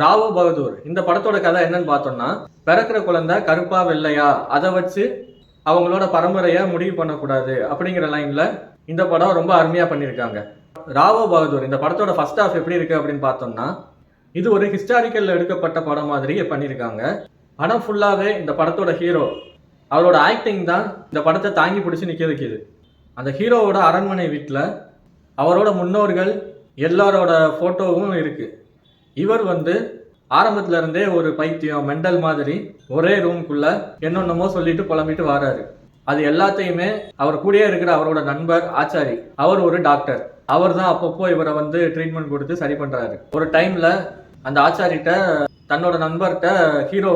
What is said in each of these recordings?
ராவோ பகதூர் இந்த படத்தோட கதை என்னன்னு பார்த்தோம்னா, பிறக்கிற குழந்தை கருப்பா வெள்ளையா அதை வச்சு அவங்களோட பரம்பரையை முடிவு பண்ணக்கூடாது அப்படிங்கிற லைன்ல இந்த படம் ரொம்ப அருமையா பண்ணியிருக்காங்க. ராவோ பகதூர் இந்த படத்தோட ஃபர்ஸ்ட் ஹாஃப் எப்படி இருக்கு அப்படின்னு பார்த்தோம்னா, இது ஒரு ஹிஸ்டாரிக்கல் எடுக்கப்பட்ட படம் மாதிரி பண்ணியிருக்காங்க. படம் ஃபுல்லாவே இந்த படத்தோட ஹீரோ அவரோட ஆக்டிங் தான் இந்த படத்தை தாங்கி பிடிச்சி நிற்க வைக்கிது. அந்த ஹீரோவோட அரண்மனை வீட்டில் அவரோட முன்னோர்கள் எல்லாரோட ஃபோட்டோவும் இருக்கு. இவர் ஆரம்பத்துல இருந்தே ஒரு பைத்தியம் மெண்டல் மாதிரி ஒரே ரூம்குள்ள என்னென்னமோ சொல்லிட்டு புலம்பிட்டு வராரு. அது எல்லாத்தையுமே அவர் கூடயே இருக்கிற அவரோட நண்பர் ஆச்சாரி, அவர் ஒரு டாக்டர். அவர் தான் அப்பப்போ இவரை ட்ரீட்மெண்ட் கொடுத்து சரி பண்றாரு. ஒரு டைம்ல அந்த ஆச்சாரிட்ட தன்னோட நண்பர்கிட்ட ஹீரோ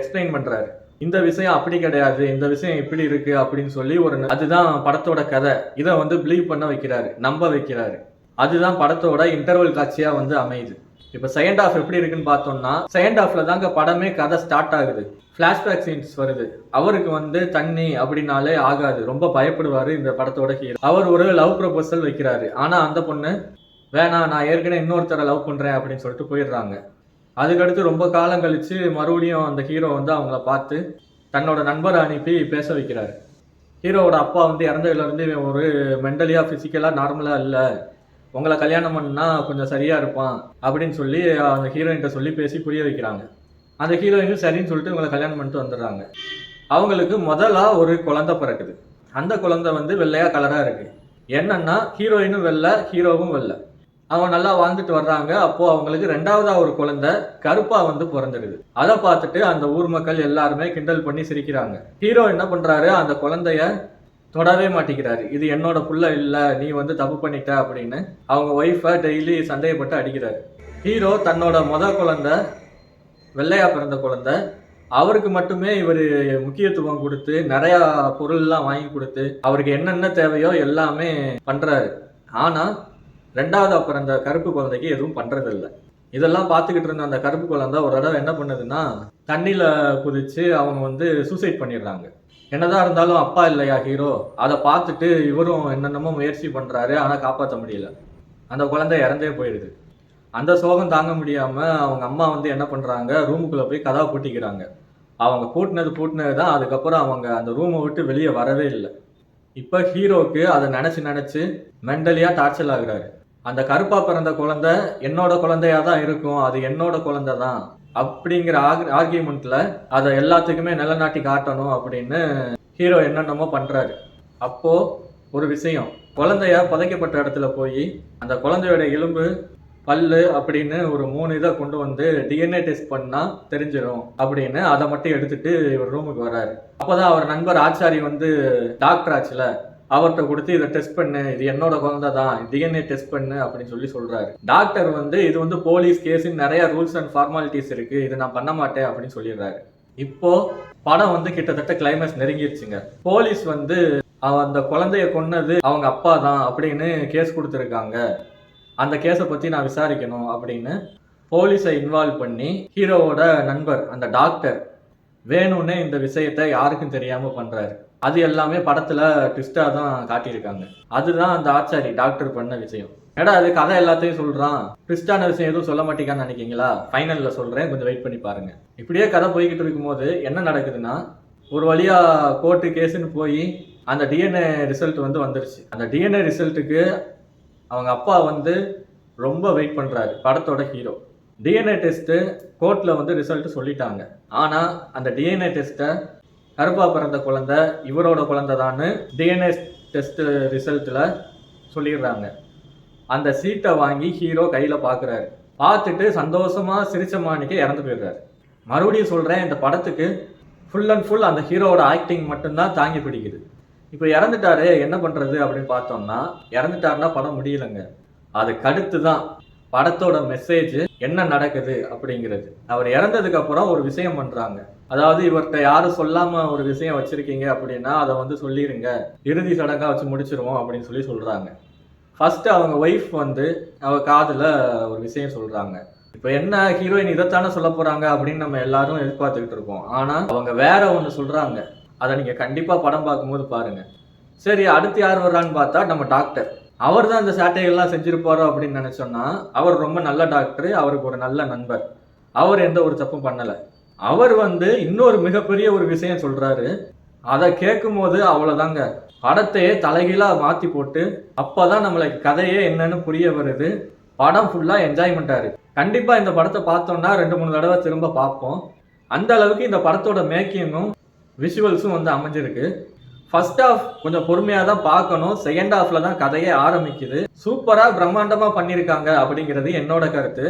எக்ஸ்பிளைன் பண்றாரு, இந்த விஷயம் அப்படி கிடையாது, இந்த விஷயம் இப்படி இருக்கு அப்படின்னு சொல்லி அதுதான் படத்தோட கதை. இதை பிலீவ் பண்ண வைக்கிறாரு, நம்ப வைக்கிறாரு. அதுதான் படத்தோட இன்டர்வல் காட்சியா அமையுது. இப்ப செகண்ட் ஹாஃப் எப்படி இருக்குன்னு பார்த்தோம்னா, செகண்ட் ஹாஃப்ல தாங்க படமே கதை ஸ்டார்ட் ஆகுது. பிளாஷ்பேக் சீன்ஸ் வருது. அவருக்கு தண்ணி அப்படின்னாலே ஆகாது, ரொம்ப பயப்படுவாரு இந்த படத்தோட ஹீரோ. அவர் ஒரு லவ் ப்ரொபோசல் வைக்கிறாரு. ஆனா அந்த பொண்ணு வேணாம், நான் ஏற்கனவே இன்னொருத்தரை லவ் பண்றேன் அப்படின்னு சொல்லிட்டு போயிடுறாங்க. அதுக்கடுத்து ரொம்ப காலம் கழிச்சு மறுபடியும் அந்த ஹீரோ அவங்கள பார்த்து தன்னோட நண்பரை அனுப்பி பேச வைக்கிறாரு. ஹீரோவோட அப்பா இறந்ததுல இருந்து இவன் ஒரு மென்டலியா பிசிக்கலா நார்மலா இல்லை, உங்களை கல்யாணம் பண்ணா கொஞ்சம் சரியா இருப்பான் அப்படின்னு சொல்லி அந்த ஹீரோயின்கிட்ட சொல்லி பேசி புரிய வைக்கிறாங்க. அந்த ஹீரோயினும் சரின்னு சொல்லிட்டு இவங்களை கல்யாணம் பண்ணிட்டு வந்துடுறாங்க. அவங்களுக்கு முதலா ஒரு குழந்தை பிறக்குது. அந்த குழந்தை வெள்ளையா கலரா இருக்கு. என்னன்னா ஹீரோயினும் வெள்ளை, ஹீரோவும் வெள்ளை. அவங்க நல்லா வாழ்ந்துட்டு வர்றாங்க. அப்போ அவங்களுக்கு ரெண்டாவதா ஒரு குழந்தை கருப்பா பிறந்துடுது. அதை பார்த்துட்டு அந்த ஊர் மக்கள் எல்லாருமே கிண்டல் பண்ணி சிரிக்கிறாங்க. ஹீரோ என்ன பண்றாரு, அந்த குழந்தைய தொடவே மாட்டேங்கிறாரு. இது என்னோட புள்ள இல்ல, நீ தப்பு பண்ணிட்ட அப்படின்னு அவங்க ஒய்ஃபை டெய்லி சந்தேகப்பட்டு அடிக்கிறாரு. ஹீரோ தன்னோட குழந்தை வெள்ளையா பிறந்த குழந்தை, அவருக்கு மட்டுமே இவர் முக்கியத்துவம் கொடுத்து நிறைய பொருள்லாம் வாங்கி கொடுத்து அவருக்கு என்னென்ன தேவையோ எல்லாமே பண்றாரு. ஆனா ரெண்டாவது பிறந்த கருப்பு குழந்தைக்கு எதுவும் பண்றதில்லை. இதெல்லாம் பார்த்துக்கிட்டு இருந்த அந்த கருப்பு குழந்தை ஒரு தடவை என்ன பண்ணுதுன்னா, தண்ணியில குதிச்சு அவங்க சூசைட் பண்ணிடுறாங்க. என்னதான் இருந்தாலும் அப்பா இல்லையா ஹீரோ, அதை பார்த்துட்டு இவரும் என்னென்னமோ முயற்சி பண்றாரு. ஆனா காப்பாற்ற முடியல. அந்த குழந்தை இறந்தே போயிடுது. அந்த சோகம் தாங்க முடியாம அவங்க அம்மா என்ன பண்றாங்க, ரூமுக்குள்ள போய் கதவை பூட்டிக்கிறாங்க. அவங்க பூட்டினது தான். அதுக்கப்புறம் அவங்க அந்த ரூமை விட்டு வெளியே வரவே இல்லை. இப்ப ஹீரோக்கு அதை நினைச்சு மென்டலியா டார்ச்சர் ஆகுறாரு. அந்த கருப்பா பிறந்த குழந்தை என்னோட குழந்தையா தான் இருக்கும், அது என்னோட குழந்தை தான் அப்படிங்கிற ஆர்கியூமெண்ட்ல அதை எல்லாத்துக்குமே நிலநாட்டி காட்டணும் அப்படின்னு ஹீரோ என்னென்னமோ பண்றாரு. அப்போ ஒரு விஷயம், குழந்தைய புதைக்கப்பட்ட இடத்துல போய் அந்த குழந்தையோட எலும்பு பல்லு அப்படின்னு ஒரு 3 இதை கொண்டு டிஎன்ஏ டெஸ்ட் பண்ணா தெரிஞ்சிடும் அப்படின்னு அதை மட்டும் எடுத்துட்டு இவர் ரூமுக்கு வர்றாரு. அப்போதான் அவர் நண்பர் ஆச்சாரி டாக்டர் ஆச்சுல, அவர்கிட்ட கொடுத்து இதை டெஸ்ட் பண்ணு, இது என்னோட குழந்தை தான், டிஎன்ஏ டெஸ்ட் பண்ணு அப்படின்னு சொல்லி சொல்றாரு. டாக்டர் இது போலீஸ் கேஸுன்னு நிறைய ரூல்ஸ் அண்ட் ஃபார்மாலிட்டிஸ் இருக்கு, இது நான் பண்ண மாட்டேன் அப்படின்னு சொல்லிடுறாரு. இப்போ படம் கிட்டத்தட்ட கிளைமேக்ஸ் நெருங்கிருச்சுங்க. போலீஸ் அந்த குழந்தைய கொன்னது அவங்க அப்பா தான் அப்படின்னு கேஸ் கொடுத்துருக்காங்க. அந்த கேஸை பத்தி நான் விசாரிக்கணும் அப்படின்னு போலீஸை இன்வால்வ் பண்ணி ஹீரோவோட நண்பர் அந்த டாக்டர் வேணும்னே இந்த விஷயத்த யாருக்கும் தெரியாம பண்றாரு. அது எல்லாமே படத்துல ட்விஸ்டா தான் காட்டியிருக்காங்க. அதுதான் அந்த ஆச்சாரி டாக்டர் பண்ண விஷயம். ஏடா அது கதை எல்லாத்தையும் சொல்றான், ட்விஸ்டான விஷயம் எதுவும் சொல்ல மாட்டேங்கான்னு நினைக்கிங்களா? ஃபைனல்ல சொல்றேன், கொஞ்சம் வெயிட் பண்ணி பாருங்க. இப்படியே கதை போய்கிட்டு இருக்கும்போது என்ன நடக்குதுன்னா, ஒரு வழியா கோர்ட்டு கேஸுன்னு போய் அந்த டிஎன்ஏ ரிசல்ட் வந்துருச்சு. அந்த டிஎன்ஏ ரிசல்ட்டுக்கு அவங்க அப்பா ரொம்ப வெயிட் பண்றாரு. படத்தோட ஹீரோ டிஎன்ஏ டெஸ்ட் கோர்ட்ல ரிசல்ட் சொல்லிட்டாங்க. ஆனா அந்த டிஎன்ஏ டெஸ்ட்டை கருப்பா பிறந்த குழந்தை இவரோட குழந்தை தான் டிஎன்ஏ டெஸ்ட் ரிசல்ட்ல சொல்லிடுறாங்க. அந்த சீட்டை வாங்கி ஹீரோ கையில பாக்குறாரு. பார்த்துட்டு சந்தோஷமா சிரிச்ச மாணிக்க இறந்து போயிடுறாரு. மறுபடியும் சொல்றேன், இந்த படத்துக்கு ஃபுல் அண்ட் ஃபுல் அந்த ஹீரோவோட ஆக்டிங் மட்டும்தான் தாங்கி பிடிக்குது. இப்போ இறந்துட்டாரு, என்ன பண்றது அப்படின்னு பார்த்தோம்னா, இறந்துட்டாருன்னா படம் முடியலைங்க. அதுக்கு அடுத்து தான் படத்தோட மெசேஜ் என்ன நடக்குது அப்படிங்கிறது. அவர் இறந்ததுக்கு அப்புறம் ஒரு விஷயம் பண்றாங்க. அதாவது இவர்கிட்ட யாரும் சொல்லாம ஒரு விஷயம் வச்சிருக்கீங்க அப்படின்னா அதை சொல்லிருங்க, இறுதி சடங்கா வச்சு முடிச்சிருவோம் அப்படின்னு சொல்லி சொல்றாங்க. ஃபர்ஸ்ட் அவங்க ஒய்ஃப் அவ காதுல ஒரு விஷயம் சொல்றாங்க. இப்ப என்ன ஹீரோயின் இதைத்தானே சொல்ல போறாங்க அப்படின்னு நம்ம எல்லாரும் எதிர்பார்த்துக்கிட்டு இருக்கோம். ஆனா அவங்க வேற ஒண்ணு சொல்றாங்க. அதை நீங்க கண்டிப்பா படம் பார்க்கும்போது பாருங்க. சரி, அடுத்து யார் வர்றான்னு பார்த்தா நம்ம டாக்டர். அவர் தான் இந்த சேட்டைகள்லாம் செஞ்சிருப்பாரோ அப்படின்னு நினைச்சோம்னா, அவர் ரொம்ப நல்ல டாக்டர், அவருக்கு ஒரு நல்ல நண்பர். அவர் எந்த ஒரு தப்பும் பண்ணல. அவர் இன்னொரு மிகப்பெரிய ஒரு விஷயம் சொல்றாரு. அதை கேட்கும் போது அவ்வளவுதாங்க, படத்தையே தலைகீழா மாத்தி போட்டு அப்பதான் நம்மளுக்கு கதையே என்னன்னு புரிய வருது. படம் ஃபுல்லா என்ஜாய்மெண்டா இருக்கு. கண்டிப்பா இந்த படத்தை பார்த்தோம்னா 2-3 தடவை திரும்ப பார்ப்போம். அந்த அளவுக்கு இந்த படத்தோட மேக்கிங்கும் விஷுவல்ஸும் அமைஞ்சிருக்கு. ஃபர்ஸ்ட் ஹாஃப் கொஞ்சம் பொறுமையா தான் பார்க்கணும். செகண்ட் ஹாஃப்ல தான் கதையே ஆரம்பிக்குது. சூப்பரா பிரம்மாண்டமா பண்ணியிருக்காங்க அப்படிங்கிறது என்னோட கருத்து.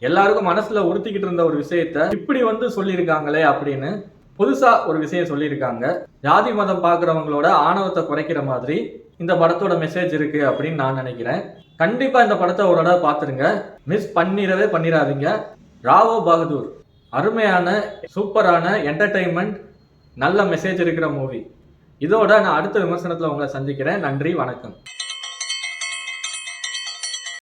எல்லாருக்கும் மனசுல உறுத்திக்கிட்டு இருந்த ஒரு விஷயத்த இப்படி சொல்லியிருக்காங்களே அப்படின்னு புதுசா ஒரு விஷயம் சொல்லியிருக்காங்க. ஜாதி மதம் பார்க்குறவங்களோட ஆணவத்தை குறைக்கிற மாதிரி இந்த படத்தோட மெசேஜ் இருக்கு அப்படின்னு நான் நினைக்கிறேன். கண்டிப்பா இந்த படத்தை ஒரு தடவை பார்த்துருங்க. மிஸ் பண்ணிடாதீங்க. ராவோ பகதூர் அருமையான சூப்பரான என்டர்டைன்மெண்ட், நல்ல மெசேஜ் இருக்கிற மூவி. இதோட நான் அடுத்த விமர்சனத்துல உங்களை சந்திக்கிறேன். நன்றி, வணக்கம்.